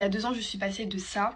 Il y a 2 ans, je suis passée de ça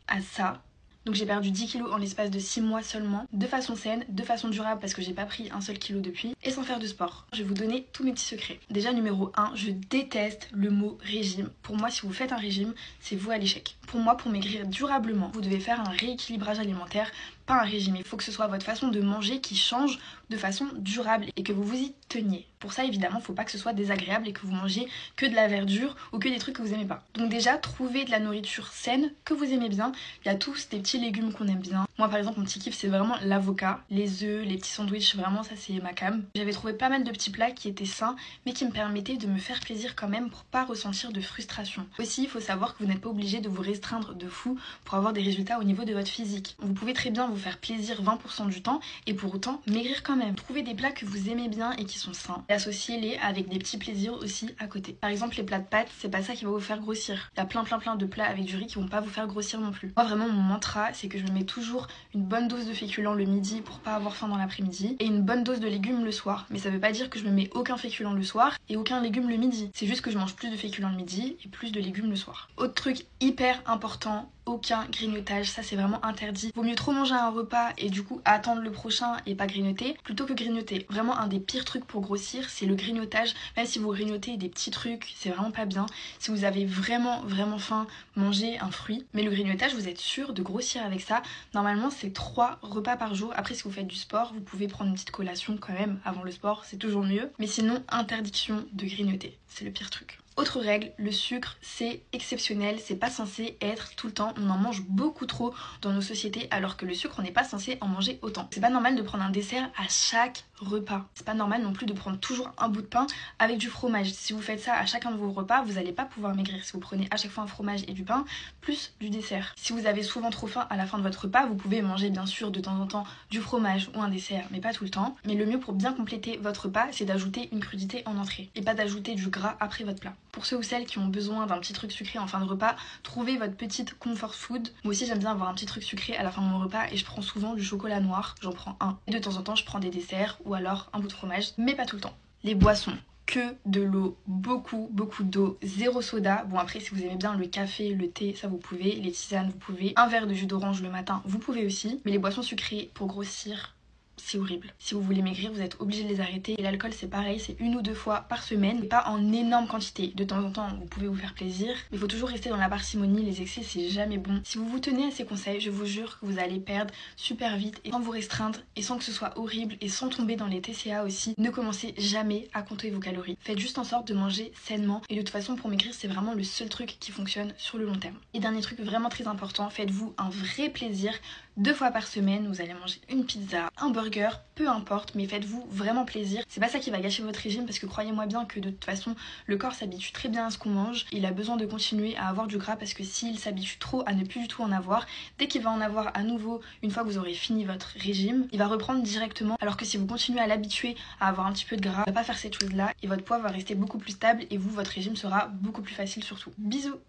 à ça. Donc j'ai perdu 10 kilos en l'espace de 6 mois seulement, de façon saine, de façon durable parce que j'ai pas pris un seul kilo depuis, et sans faire de sport. Je vais vous donner tous mes petits secrets. Déjà numéro 1, je déteste le mot régime. Pour moi, si vous faites un régime, c'est vous à l'échec. Pour moi, pour maigrir durablement, vous devez faire un rééquilibrage alimentaire, pas un régime. Il faut que ce soit votre façon de manger qui change de façon durable et que vous vous y teniez. Pour ça, évidemment, faut pas que ce soit désagréable et que vous mangiez que de la verdure ou que des trucs que vous aimez pas. Donc déjà, trouvez de la nourriture saine que vous aimez bien. Il y a tous des petits légumes qu'on aime bien. Moi, par exemple, mon petit kiff, c'est vraiment l'avocat, les œufs, les petits sandwichs. Vraiment, ça, c'est ma came. J'avais trouvé pas mal de petits plats qui étaient sains, mais qui me permettaient de me faire plaisir quand même pour pas ressentir de frustration. Aussi, il faut savoir que vous n'êtes pas obligé de vous restreindre de fou pour avoir des résultats au niveau de votre physique. Vous pouvez très bien vous faire plaisir 20% du temps et pour autant maigrir quand même. Trouvez des plats que vous aimez bien et qui sont sains et associez-les avec des petits plaisirs aussi à côté. Par exemple, les plats de pâtes, c'est pas ça qui va vous faire grossir. Il y a plein de plats avec du riz qui vont pas vous faire grossir non plus. Moi, vraiment, mon mantra, c'est que je me mets toujours une bonne dose de féculents le midi pour pas avoir faim dans l'après-midi et une bonne dose de légumes le soir. Mais ça veut pas dire que je me mets aucun féculent le soir et aucun légume le midi. C'est juste que je mange plus de féculents le midi et plus de légumes le soir. Autre truc hyper important, aucun grignotage, ça c'est vraiment interdit. Vaut mieux trop manger un repas et du coup attendre le prochain et pas grignoter plutôt que grignoter. Vraiment un des pires trucs pour grossir, c'est le grignotage. Même si vous grignotez des petits trucs, c'est vraiment pas bien. Si vous avez vraiment faim, mangez un fruit. Mais le grignotage, vous êtes sûr de grossir avec ça. Normalement c'est 3 repas par jour. Après si vous faites du sport, vous pouvez prendre une petite collation quand même avant le sport, c'est toujours mieux. Mais sinon, interdiction de grignoter, c'est le pire truc. Autre règle, le sucre c'est exceptionnel, c'est pas censé être tout le temps, on en mange beaucoup trop dans nos sociétés alors que le sucre on n'est pas censé en manger autant. C'est pas normal de prendre un dessert à chaque repas. C'est pas normal non plus de prendre toujours un bout de pain avec du fromage. Si vous faites ça à chacun de vos repas, vous allez pas pouvoir maigrir. Si vous prenez à chaque fois un fromage et du pain, plus du dessert. Si vous avez souvent trop faim à la fin de votre repas, vous pouvez manger bien sûr de temps en temps du fromage ou un dessert, mais pas tout le temps. Mais le mieux pour bien compléter votre repas, c'est d'ajouter une crudité en entrée et pas d'ajouter du gras après votre plat. Pour ceux ou celles qui ont besoin d'un petit truc sucré en fin de repas, trouvez votre petite comfort food. Moi aussi j'aime bien avoir un petit truc sucré à la fin de mon repas et je prends souvent du chocolat noir, j'en prends un. Et de temps en temps je prends des desserts ou alors un bout de fromage, mais pas tout le temps. Les boissons, que de l'eau, beaucoup d'eau, zéro soda. Bon après si vous aimez bien le café, le thé, ça vous pouvez, les tisanes vous pouvez, un verre de jus d'orange le matin vous pouvez aussi, mais les boissons sucrées pour grossir, c'est horrible. Si vous voulez maigrir, vous êtes obligé de les arrêter. Et l'alcool, c'est pareil, c'est 1 ou 2 fois par semaine, et pas en énorme quantité. De temps en temps, vous pouvez vous faire plaisir, mais il faut toujours rester dans la parcimonie. Les excès, c'est jamais bon. Si vous vous tenez à ces conseils, je vous jure que vous allez perdre super vite et sans vous restreindre et sans que ce soit horrible et sans tomber dans les TCA aussi. Ne commencez jamais à compter vos calories. Faites juste en sorte de manger sainement. Et de toute façon, pour maigrir, c'est vraiment le seul truc qui fonctionne sur le long terme. Et dernier truc vraiment très important, faites-vous un vrai plaisir. 2 fois par semaine, vous allez manger une pizza, un burger, peu importe, mais faites-vous vraiment plaisir. C'est pas ça qui va gâcher votre régime parce que croyez-moi bien que de toute façon, le corps s'habitue très bien à ce qu'on mange. Il a besoin de continuer à avoir du gras parce que s'il s'habitue trop à ne plus du tout en avoir, dès qu'il va en avoir à nouveau, une fois que vous aurez fini votre régime, il va reprendre directement. Alors que si vous continuez à l'habituer à avoir un petit peu de gras, il va pas faire cette chose-là et votre poids va rester beaucoup plus stable et vous, votre régime sera beaucoup plus facile surtout. Bisous!